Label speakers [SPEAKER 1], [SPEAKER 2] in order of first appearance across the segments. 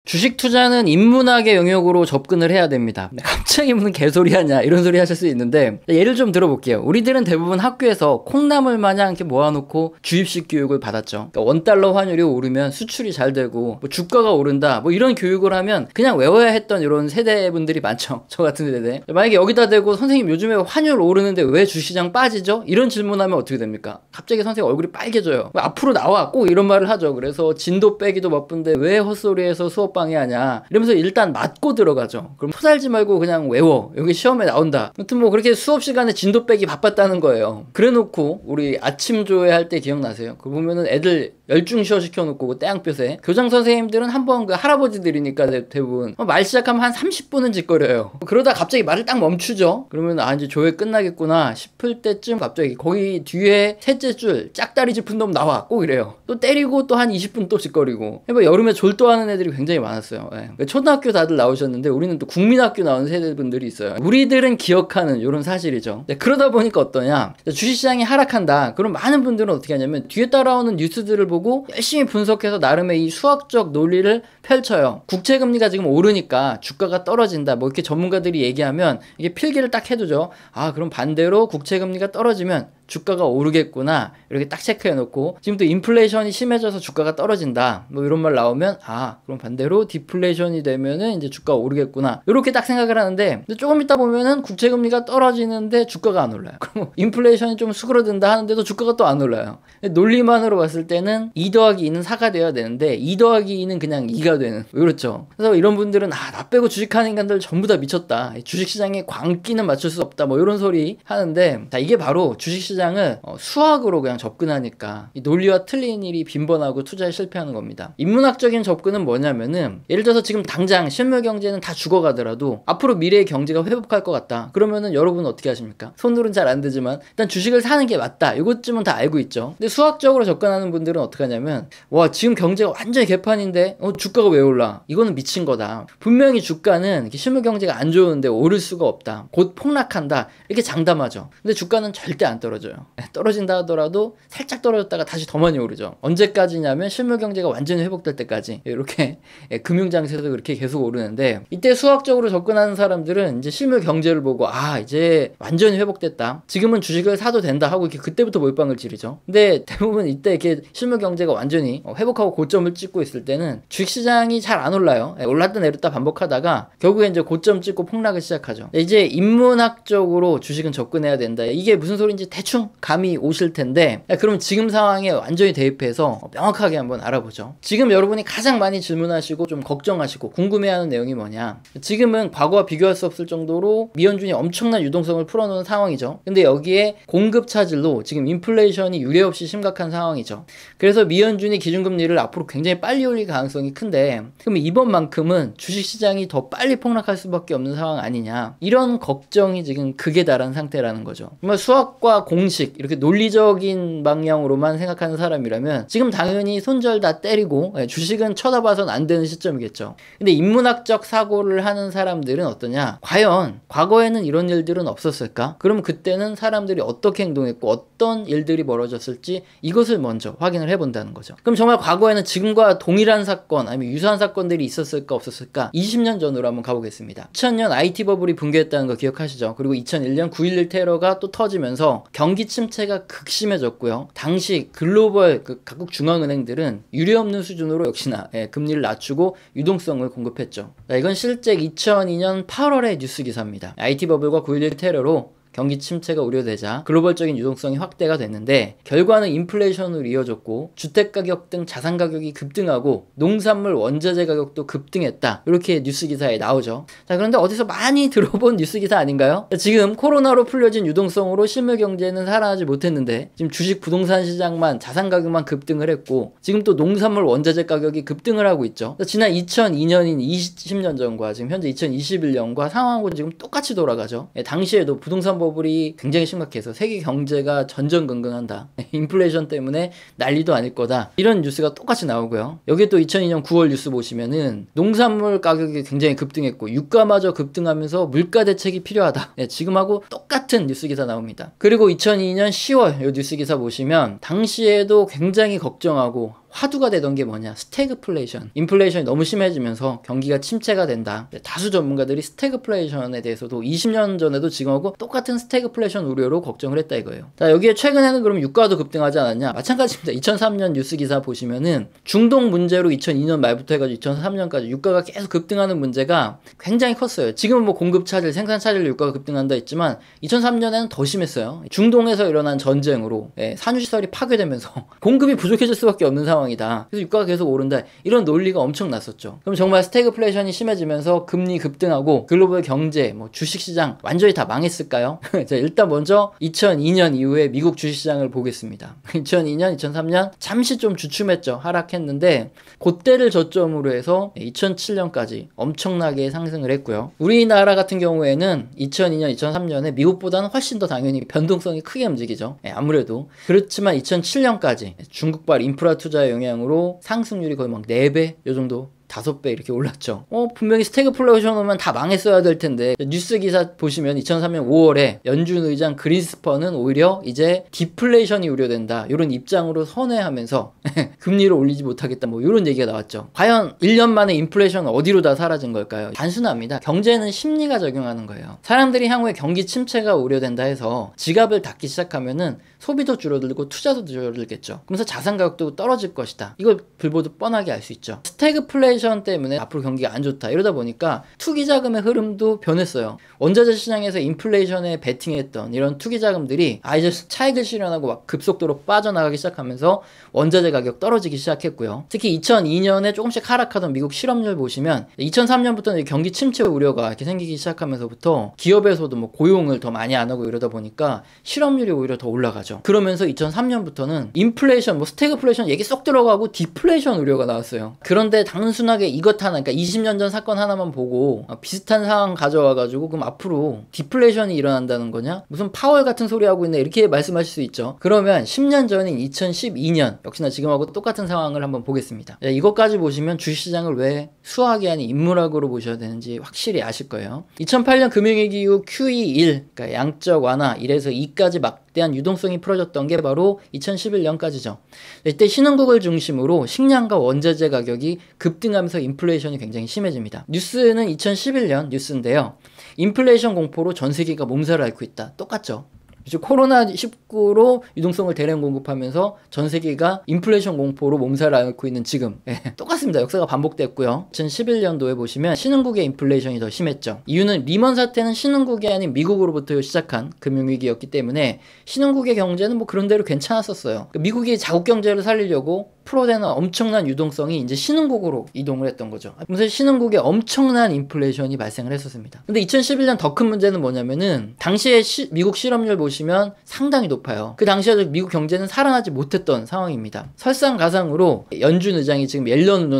[SPEAKER 1] 주식 투자는 인문학의 영역으로 접근을 해야 됩니다. 갑자기 무슨 개소리 하냐 이런 소리 하실 수 있는데 예를 좀 들어볼게요. 우리들은 대부분 학교에서 콩나물 마냥 이렇게 모아놓고 주입식 교육을 받았죠. 그러니까 원달러 환율이 오르면 수출이 잘 되고 뭐 주가가 오른다 뭐 이런 교육을 하면 그냥 외워야 했던 이런 세대분들이 많죠. 저 같은 세대. 만약에 여기다 대고 선생님 요즘에 환율 오르는데 왜 주시장 빠지죠? 이런 질문하면 어떻게 됩니까? 갑자기 선생님 얼굴이 빨개져요. 앞으로 나와 꼭 이런 말을 하죠. 그래서 진도 빼기도 바쁜데 왜 헛소리해서 수업 방해하냐 이러면서 일단 맞고 들어가죠. 그럼 포살지 말고 그냥 외워. 여기 시험에 나온다. 아무튼 뭐 그렇게 수업 시간에 진도 빼기 바빴다는 거예요. 그래놓고 우리 아침 조회 할 때 기억나세요? 그 보면은 애들 열중시어 시켜놓고 그 땡볕에 교장 선생님들은 한번 그 할아버지들이니까 대부분 말 시작하면 한 30분은 짓거려요. 그러다 갑자기 말을 딱 멈추죠. 그러면 아 이제 조회 끝나겠구나 싶을 때쯤 갑자기 거기 뒤에 셋째 줄 짝다리 짚은 놈 나와 꼭 이래요. 또 때리고 또 한 20분 또 짓거리고. 여름에 졸도하는 애들이 굉장히 많았어요. 네. 초등학교 다들 나오셨는데 우리는 또 국민학교 나온 세대분들이 있어요. 우리들은 기억하는 이런 사실이죠. 네, 그러다 보니까 어떠냐, 주식시장이 하락한다. 그럼 많은 분들은 어떻게 하냐면 뒤에 따라오는 뉴스들을 보고 열심히 분석해서 나름의 이 수학적 논리를 펼쳐요. 국채금리가 지금 오르니까 주가가 떨어진다 뭐 이렇게 전문가들이 얘기하면 이게 필기를 딱 해두죠. 아 그럼 반대로 국채금리가 떨어지면 주가가 오르겠구나 이렇게 딱 체크해 놓고, 지금 또 인플레이션이 심해져서 주가가 떨어진다 뭐 이런 말 나오면 아 그럼 반대로 디플레이션이 되면은 이제 주가가 오르겠구나 이렇게 딱 생각을 하는데, 근데 조금 있다 보면은 국채금리가 떨어지는데 주가가 안 올라요. 그럼 인플레이션이 좀 수그러든다 하는데도 주가가 또 안 올라요. 논리만으로 봤을 때는 2 더하기 2는 4가 돼야 되는데 2 더하기 2는 그냥 2가 되는, 왜 그렇죠? 그래서 이런 분들은 아 나 빼고 주식하는 인간들 전부 다 미쳤다, 주식시장에 광기는 맞출 수 없다 뭐 이런 소리 하는데, 자 이게 바로 주식시장을 수학으로 그냥 접근하니까 이 논리와 틀린 일이 빈번하고 투자에 실패하는 겁니다. 인문학적인 접근은 뭐냐면은, 예를 들어서 지금 당장 실물 경제는 다 죽어가더라도 앞으로 미래의 경제가 회복할 것 같다 그러면은 여러분은 어떻게 하십니까? 손으로는 잘 안 되지만 일단 주식을 사는 게 맞다 이것쯤은 다 알고 있죠. 근데 수학적으로 접근하는 분들은 어떻게 하냐면, 와 지금 경제가 완전히 개판인데 주가가 왜 올라? 이거는 미친 거다. 분명히 주가는 실물 경제가 안 좋은데 오를 수가 없다, 곧 폭락한다 이렇게 장담하죠. 근데 주가는 절대 안 떨어져요. 떨어진다 하더라도 살짝 떨어졌다가 다시 더 많이 오르죠. 언제까지냐면 실물 경제가 완전히 회복될 때까지 이렇게 금융장세에서 그렇게 계속 오르는데, 이때 수학적으로 접근하는 사람들은 이제 실물 경제를 보고 아 이제 완전히 회복됐다, 지금은 주식을 사도 된다 하고 이렇게 그때부터 몰빵을 지르죠. 근데 대부분 이때 이렇게 실물 경제가 완전히 회복하고 고점을 찍고 있을 때는 주식시장이 잘 안 올라요. 올랐다 내렸다 반복하다가 결국에 이제 고점 찍고 폭락을 시작하죠. 이제 인문학적으로 주식은 접근해야 된다, 이게 무슨 소리인지 대충 감이 오실 텐데, 그럼 지금 상황에 완전히 대입해서 명확하게 한번 알아보죠. 지금 여러분이 가장 많이 질문하시고 좀 걱정하시고 궁금해하는 내용이 뭐냐, 지금은 과거와 비교할 수 없을 정도로 미연준이 엄청난 유동성을 풀어놓은 상황이죠. 근데 여기에 공급 차질로 지금 인플레이션이 유례없이 심각한 상황이죠. 그래서 미연준이 기준금리를 앞으로 굉장히 빨리 올릴 가능성이 큰데, 그럼 이번만큼은 주식시장이 더 빨리 폭락할 수밖에 없는 상황 아니냐, 이런 걱정이 지금 극에 달한 상태라는 거죠. 정말 수학과 공식 이렇게 논리적인 방향으로만 생각하는 사람이라면 지금 당연히 손절 다 때리고 주식은 쳐다봐선 안 되는 시점이겠죠. 근데 인문학적 사고를 하는 사람들은 어떠냐, 과연 과거에는 이런 일들은 없었을까? 그럼 그때는 사람들이 어떻게 행동했고 어떤 일들이 벌어졌을지 이것을 먼저 확인을 해본다는 거죠. 그럼 정말 과거에는 지금과 동일한 사건 아니면 유사한 사건들이 있었을까 없었을까? 20년 전으로 한번 가보겠습니다. 2000년 IT 버블이 붕괴했다는 거 기억하시죠? 그리고 2001년 9.11 테러가 또 터지면서 경기 침체가 극심해졌고요. 당시 글로벌 각국 중앙은행들은 유례없는 수준으로 역시나 금리를 낮추고 유동성을 공급했죠. 이건 실제 2002년 8월의 뉴스 기사입니다. IT 버블과 9.11 테러로 경기 침체가 우려되자 글로벌적인 유동성이 확대가 됐는데, 결과는 인플레이션으로 이어졌고 주택가격 등 자산가격이 급등하고 농산물 원자재 가격도 급등했다, 이렇게 뉴스기사에 나오죠. 자 그런데 어디서 많이 들어본 뉴스기사 아닌가요? 지금 코로나로 풀려진 유동성으로 실물경제는 살아나지 못했는데 지금 주식 부동산 시장만 자산가격만 급등을 했고 지금 또 농산물 원자재 가격이 급등을 하고 있죠. 지난 2002년인 20년 전과 지금 현재 2021년과 상황하고 지금 똑같이 돌아가죠. 당시에도 부동산 버블이 굉장히 심각해서 세계 경제가 전전긍긍한다, 인플레이션 때문에 난리도 아닐 거다, 이런 뉴스가 똑같이 나오고요. 여기에 또 2002년 9월 뉴스 보시면은 농산물 가격이 굉장히 급등했고 유가마저 급등하면서 물가 대책이 필요하다, 지금하고 똑같은 뉴스 기사 나옵니다. 그리고 2002년 10월 이 뉴스 기사 보시면 당시에도 굉장히 걱정하고 화두가 되던 게 뭐냐, 스태그플레이션. 인플레이션이 너무 심해지면서 경기가 침체가 된다. 다수 전문가들이 스태그플레이션에 대해서도 20년 전에도 지금하고 똑같은 스태그플레이션 우려로 걱정을 했다 이거예요. 자, 여기에 최근에는 그럼 유가도 급등하지 않았냐? 마찬가지입니다. 2003년 뉴스 기사 보시면은 중동 문제로 2002년 말부터 해가지고 2003년까지 유가가 계속 급등하는 문제가 굉장히 컸어요. 지금은 뭐 공급 차질, 생산 차질로 유가가 급등한다 했지만 2003년에는 더 심했어요. 중동에서 일어난 전쟁으로 산유시설이 파괴되면서 공급이 부족해질 수밖에 없는 상황이다. 그래서 유가가 계속 오른다. 이런 논리가 엄청 났었죠. 그럼 정말 스태그플레이션이 심해지면서 금리 급등하고 글로벌 경제, 뭐 주식시장 완전히 다 망했을까요? 자, 일단 먼저 2002년 이후에 미국 주식시장을 보겠습니다. 2002년, 2003년 잠시 좀 주춤했죠. 하락했는데 그때를 저점으로 해서 2007년까지 엄청나게 상승을 했고요. 우리나라 같은 경우에는 2002년, 2003년에 미국보다는 훨씬 더 당연히 변동성이 크게 움직이죠. 아무래도. 그렇지만 2007년까지 중국발 인프라 투자의 영향으로 상승률이 거의 막 4배 요 정도 5배 이렇게 올랐죠. 분명히 스태그플레이션 오면 다 망했어야 될 텐데. 뉴스 기사 보시면 2003년 5월에 연준 의장 그린스펀은 오히려 이제 디플레이션이 우려된다, 이런 입장으로 선회하면서 금리를 올리지 못하겠다, 뭐 이런 얘기가 나왔죠. 과연 1년 만에 인플레이션은 어디로 다 사라진 걸까요? 단순합니다. 경제는 심리가 작용하는 거예요. 사람들이 향후에 경기 침체가 우려된다 해서 지갑을 닫기 시작하면은 소비도 줄어들고 투자도 줄어들겠죠. 그러면서 자산 가격도 떨어질 것이다. 이걸 불보듯 뻔하게 알 수 있죠. 스태그플레이션 때문에 앞으로 경기가 안 좋다, 이러다 보니까 투기 자금의 흐름도 변했어요. 원자재 시장에서 인플레이션에 베팅했던 이런 투기 자금들이 이제 차익을 실현하고 막 급속도로 빠져나가기 시작하면서 원자재 가격 떨어지기 시작했고요. 특히 2002년에 조금씩 하락하던 미국 실업률 보시면 2003년부터는 경기 침체 우려가 이렇게 생기기 시작하면서부터 기업에서도 뭐 고용을 더 많이 안 하고 이러다 보니까 실업률이 오히려 더 올라가죠. 그러면서 2003년부터는 인플레이션, 뭐 스태그플레이션 얘기 쏙 들어가고 디플레이션 우려가 나왔어요. 그런데 단순하게 이것 하나, 그러니까 20년 전 사건 하나만 보고 비슷한 상황 가져와가지고 그럼 앞으로 디플레이션이 일어난다는 거냐? 무슨 파월 같은 소리 하고 있네, 이렇게 말씀하실 수 있죠. 그러면 10년 전인 2012년 역시나 지금하고 똑같은 상황을 한번 보겠습니다. 이것까지 보시면 주식시장을 왜 수학이 아닌 인문학으로 보셔야 되는지 확실히 아실 거예요. 2008년 금융위기 이후 QE1, 그러니까 양적 완화 1에서 2까지 막대한 유동성이 풀어졌던 게 바로 2011년까지죠. 이때 신흥국을 중심으로 식량과 원자재 가격이 급등하면서 인플레이션이 굉장히 심해집니다. 뉴스는 2011년 뉴스인데요. 인플레이션 공포로 전 세계가 몸살을 앓고 있다. 똑같죠. 코로나19로 유동성을 대량 공급하면서 전 세계가 인플레이션 공포로 몸살을 앓고 있는 지금. 똑같습니다. 역사가 반복됐고요. 2011년도에 보시면 신흥국의 인플레이션이 더 심했죠. 이유는 리먼 사태는 신흥국이 아닌 미국으로부터 시작한 금융위기였기 때문에 신흥국의 경제는 뭐 그런대로 괜찮았었어요. 미국이 자국 경제를 살리려고 풀어대는 엄청난 유동성이 이제 신흥국으로 이동을 했던 거죠. 그래서 신흥국에 엄청난 인플레이션이 발생을 했었습니다. 근데 2011년 더 큰 문제는 뭐냐면은 당시에 미국 실업률 보시면 상당히 높아요. 그 당시에 미국 경제는 살아나지 못했던 상황입니다. 설상가상으로 연준 의장이 지금 옐런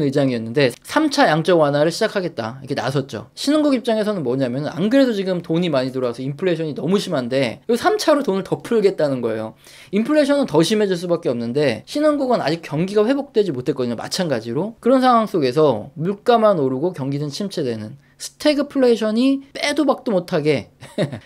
[SPEAKER 1] 의장이었는데 3차 양적 완화를 시작하겠다 이렇게 나섰죠. 신흥국 입장에서는 뭐냐면은 안 그래도 지금 돈이 많이 들어와서 인플레이션이 너무 심한데 이 3차로 돈을 더 풀겠다는 거예요. 인플레이션은 더 심해질 수밖에 없는데 신흥국은 아직 경기가 회복되지 못했거든요. 마찬가지로. 그런 상황 속에서 물가만 오르고 경기는 침체되는 스태그플레이션이 빼도 박도 못하게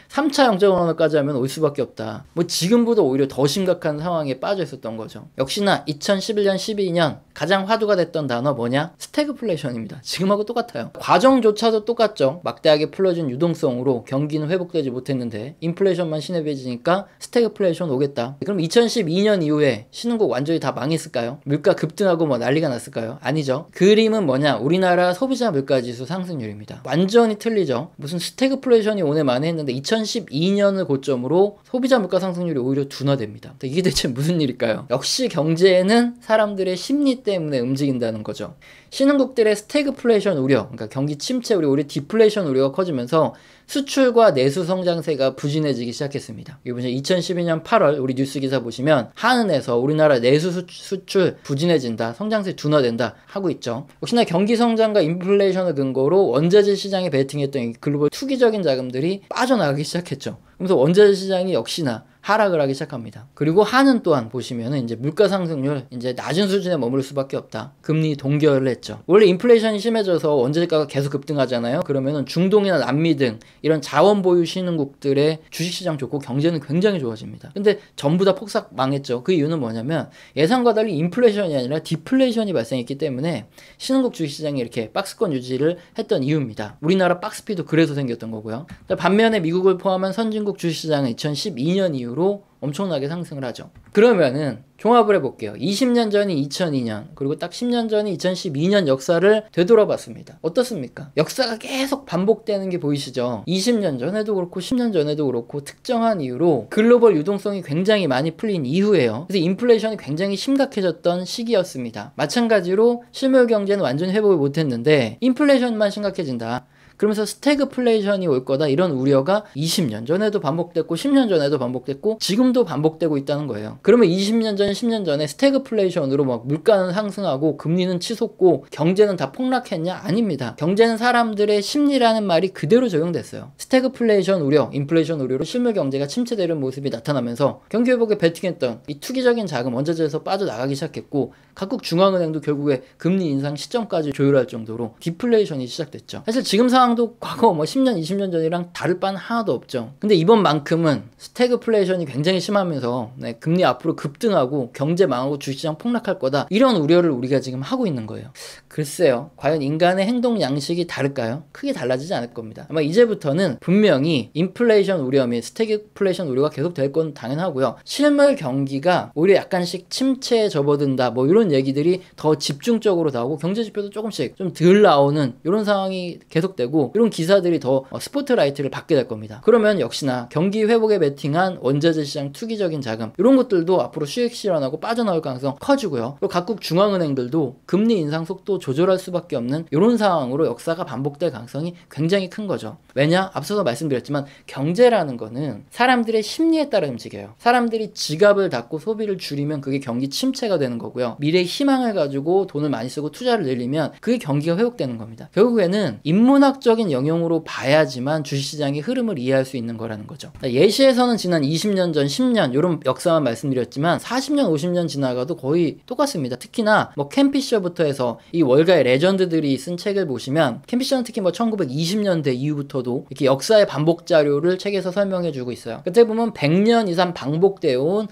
[SPEAKER 1] 3차 영적 완화까지 하면 올 수밖에 없다. 뭐 지금보다 오히려 더 심각한 상황에 빠져 있었던 거죠. 역시나 2011년, 12년 가장 화두가 됐던 단어 뭐냐? 스태그플레이션입니다. 지금하고 똑같아요. 과정조차도 똑같죠. 막대하게 풀어진 유동성으로 경기는 회복되지 못했는데 인플레이션만 심해지니까 스태그플레이션 오겠다. 그럼 2012년 이후에 신흥국 완전히 다 망했을까요? 물가 급등하고 뭐 난리가 났을까요? 아니죠. 그림은 뭐냐? 우리나라 소비자 물가지수 상승률입니다. 완전히 틀리죠. 무슨 스태그플레이션이 오네 만에 했는데 2012년을 고점으로 소비자 물가 상승률이 오히려 둔화됩니다. 이게 대체 무슨 일일까요? 역시 경제는 사람들의 심리 때문에 움직인다는 거죠. 신흥국들의 스태그플레이션 우려, 그러니까 경기 침체 우려, 오히려 디플레이션 우려가 커지면서 수출과 내수 성장세가 부진해지기 시작했습니다. 여기 보시면 2012년 8월 우리 뉴스 기사 보시면 한은에서 우리나라 내수 수출 부진해진다, 성장세 둔화된다 하고 있죠. 역시나 경기 성장과 인플레이션을 근거로 원자재 시장에 베팅했던 글로벌 투기적인 자금들이 빠져나가기 시작했죠. 그래서 원자재 시장이 역시나 하락을 하기 시작합니다. 그리고 한은 또한 보시면은 이제 물가 상승률 이제 낮은 수준에 머무를 수밖에 없다. 금리 동결을 했죠. 원래 인플레이션이 심해져서 원자재가가 계속 급등하잖아요. 그러면은 중동이나 남미 등 이런 자원 보유 신흥국들의 주식시장 좋고 경제는 굉장히 좋아집니다. 근데 전부 다 폭삭 망했죠. 그 이유는 뭐냐면 예상과 달리 인플레이션이 아니라 디플레이션이 발생했기 때문에 신흥국 주식시장이 이렇게 박스권 유지를 했던 이유입니다. 우리나라 박스피도 그래서 생겼던 거고요. 반면에 미국을 포함한 선진국 주식시장은 2012년 이후로 엄청나게 상승을 하죠. 그러면은 종합을 해볼게요. 20년 전이 2002년, 그리고 딱 10년 전이 2012년 역사를 되돌아봤습니다. 어떻습니까? 역사가 계속 반복되는 게 보이시죠? 20년 전에도 그렇고 10년 전에도 그렇고 특정한 이유로 글로벌 유동성이 굉장히 많이 풀린 이후에요. 그래서 인플레이션이 굉장히 심각해졌던 시기였습니다. 마찬가지로 실물 경제는 완전히 회복을 못했는데 인플레이션만 심각해진다. 그러면서 스태그플레이션이 올 거다 이런 우려가 20년 전에도 반복됐고 10년 전에도 반복됐고 지금도 반복되고 있다는 거예요. 그러면 20년 전, 10년 전에 스태그플레이션으로 막 물가는 상승하고 금리는 치솟고 경제는 다 폭락했냐? 아닙니다. 경제는 사람들의 심리라는 말이 그대로 적용됐어요. 스태그플레이션 우려, 인플레이션 우려로 실물 경제가 침체되는 모습이 나타나면서 경기 회복에 베팅했던 이 투기적인 자금 원자재에서 빠져나가기 시작했고 각국 중앙은행도 결국에 금리 인상 시점까지 조율할 정도로 디플레이션이 시작됐죠. 사실 지금 상황도 과거 10년, 20년 전이랑 다를 바는 하나도 없죠. 근데 이번만큼은 스태그플레이션이 굉장히 심하면서 금리 앞으로 급등하고 경제 망하고 주식시장 폭락할 거다. 이런 우려를 우리가 지금 하고 있는 거예요. 글쎄요. 과연 인간의 행동 양식이 다를까요? 크게 달라지지 않을 겁니다. 아마 이제부터는 분명히 인플레이션 우려 및 스태그플레이션 우려가 계속 될 건 당연하고요. 실물 경기가 오히려 약간씩 침체에 접어든다. 이런 얘기들이 더 집중적으로 나오고 경제 지표도 조금씩 좀 덜 나오는 이런 상황이 계속되고 이런 기사들이 더 스포트라이트를 받게 될 겁니다. 그러면 역시나 경기 회복에 베팅한 원자재 시장 투기적인 자금 이런 것들도 앞으로 수익 실현하고 빠져나올 가능성 커지고요. 그리고 각국 중앙은행들도 금리 인상 속도 조절할 수밖에 없는 이런 상황으로 역사가 반복될 가능성이 굉장히 큰 거죠. 왜냐? 앞서서 말씀드렸지만 경제라는 거는 사람들의 심리에 따라 움직여요. 사람들이 지갑을 닫고 소비를 줄이면 그게 경기 침체가 되는 거고요. 미래의 희망을 가지고 돈을 많이 쓰고 투자를 늘리면 그게 경기가 회복되는 겁니다. 결국에는 인문학적인 영역으로 봐야지만 주식시장의 흐름을 이해할 수 있는 거라는 거죠. 예시에서는 지난 20년 전, 10년 이런 역사만 말씀드렸지만 40년, 50년 지나가도 거의 똑같습니다. 특히나 켄 피셔부터 해서 이 월가의 레전드들이 쓴 책을 보시면 켄 피셔는 특히 1920년대 이후부터도 이렇게 역사의 반복 자료를 책에서 설명해 주고 있어요. 그때 보면 100년 이상 반복되어 온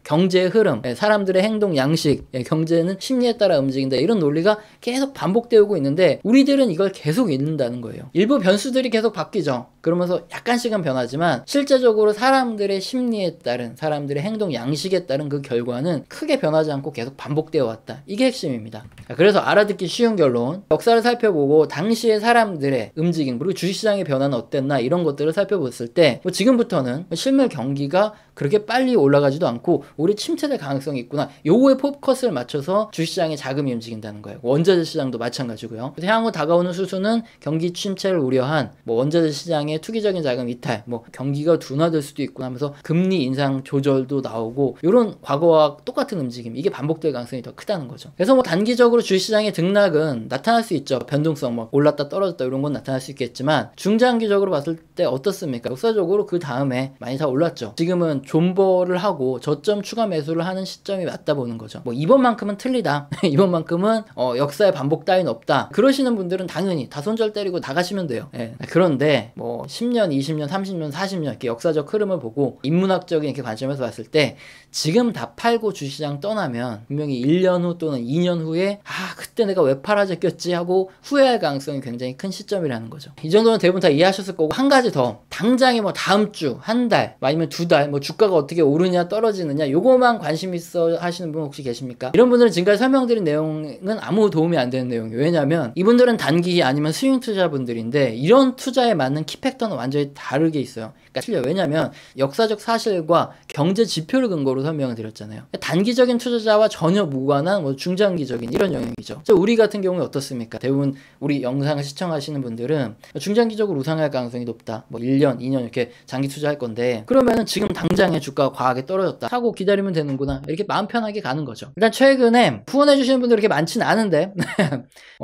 [SPEAKER 1] 경제의 흐름, 사람들의 행동 양식, 경제는 심리에 따라 움직인다 이런 논리가 계속 반복되고 있는데 우리들은 이걸 계속 읽는다는 거예요. 일부 변수들이 계속 바뀌죠. 그러면서 약간씩은 변하지만 실제적으로 사람들의 심리에 따른 사람들의 행동 양식에 따른 그 결과는 크게 변하지 않고 계속 반복되어 왔다. 이게 핵심입니다. 그래서 알아듣기 쉬운 결론, 역사를 살펴보고 당시의 사람들의 움직임 그리고 주식시장의 변화는 어땠나 이런 것들을 살펴봤을 때 지금부터는 실물 경기가 그렇게 빨리 올라가지도 않고 오히려 침체될 가능성이 있구나. 요거에 포커스를 맞춰서 주식시장의 자금이 움직인다는 거예요. 원자재 시장도 마찬가지고요. 그래서 향후 다가오는 수수는 경기 침체를 우려한 원자재 시장의 투기적인 자금 이탈, 경기가 둔화될 수도 있고 하면서 금리 인상 조절도 나오고 이런 과거와 똑같은 움직임 이게 반복될 가능성이 더 크다는 거죠. 그래서 단기적으로 주식시장의 등락은 나타날 수 있죠. 변동성 올랐다 떨어졌다 이런 건 나타날 수 있겠지만 중장기적으로 봤을 때 어떻습니까? 역사적으로 그 다음에 많이 다 올랐죠. 지금은 존버를 하고 저점 추가 매수를 하는 시점이 맞다 보는 거죠. 이번만큼은 틀리다. 이번만큼은 역사의 반복 따윈 없다. 그러시는 분들은 당연히 다 손절 때리고 나가시면 돼요. 그런데 10년, 20년, 30년, 40년 이렇게 역사적 흐름을 보고 인문학적인 이렇게 관점에서 봤을 때 지금 다 팔고 주식시장 떠나면 분명히 1년 후 또는 2년 후에 그때 내가 왜 팔아제꼈지 하고 후회할 가능성이 굉장히 큰 시점이라는 거죠. 이 정도는 대부분 다 이해하셨을 거고 한 가지 더 당장에 다음 주, 한 달, 아니면 두 달 주가가 어떻게 오르냐 떨어지느냐 요거만 관심 있어 하시는 분 혹시 계십니까? 이런 분들은 지금까지 설명드린 내용은 아무 도움이 안 되는 내용이에요. 왜냐면 이분들은 단기 아니면 스윙 투자분들인데 이런 투자에 맞는 키팩터는 완전히 다르게 있어요. 그러니까 왜냐면 역사적 사실과 경제 지표를 근거로 설명을 드렸잖아요. 단기적인 투자자와 전혀 무관한 뭐 중장기적인 이런 영역이죠. 우리 같은 경우에 어떻습니까? 대부분 우리 영상을 시청하시는 분들은 중장기적으로 우상할 가능성이 높다. 뭐 1년, 2년 이렇게 장기 투자할 건데 그러면은 지금 당장에 주가가 과하게 떨어졌다. 사고 기다리면 되는구나. 이렇게 마음 편하게 가는 거죠. 일단 최근에 후원해 주시는 분들이 그렇게 많지는 않은데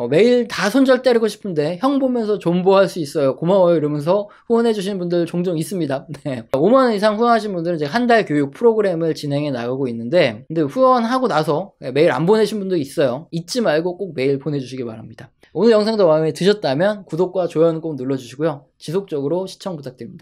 [SPEAKER 1] 매일 다 손절 때리고 싶은데 형 보면서 존버할 수 있어요. 고마워요. 이러면서 후원해 주시는 분들 종종 있습니다. 5만원 이상 후원하신 분들은 제가 한 달 교육 프로그램을 진행해 나가고 있는데 근데 후원하고 나서 메일 안 보내신 분도 있어요. 잊지 말고 꼭 메일 보내주시기 바랍니다. 오늘 영상도 마음에 드셨다면 구독과 좋아요는 꼭 눌러주시고요. 지속적으로 시청 부탁드립니다.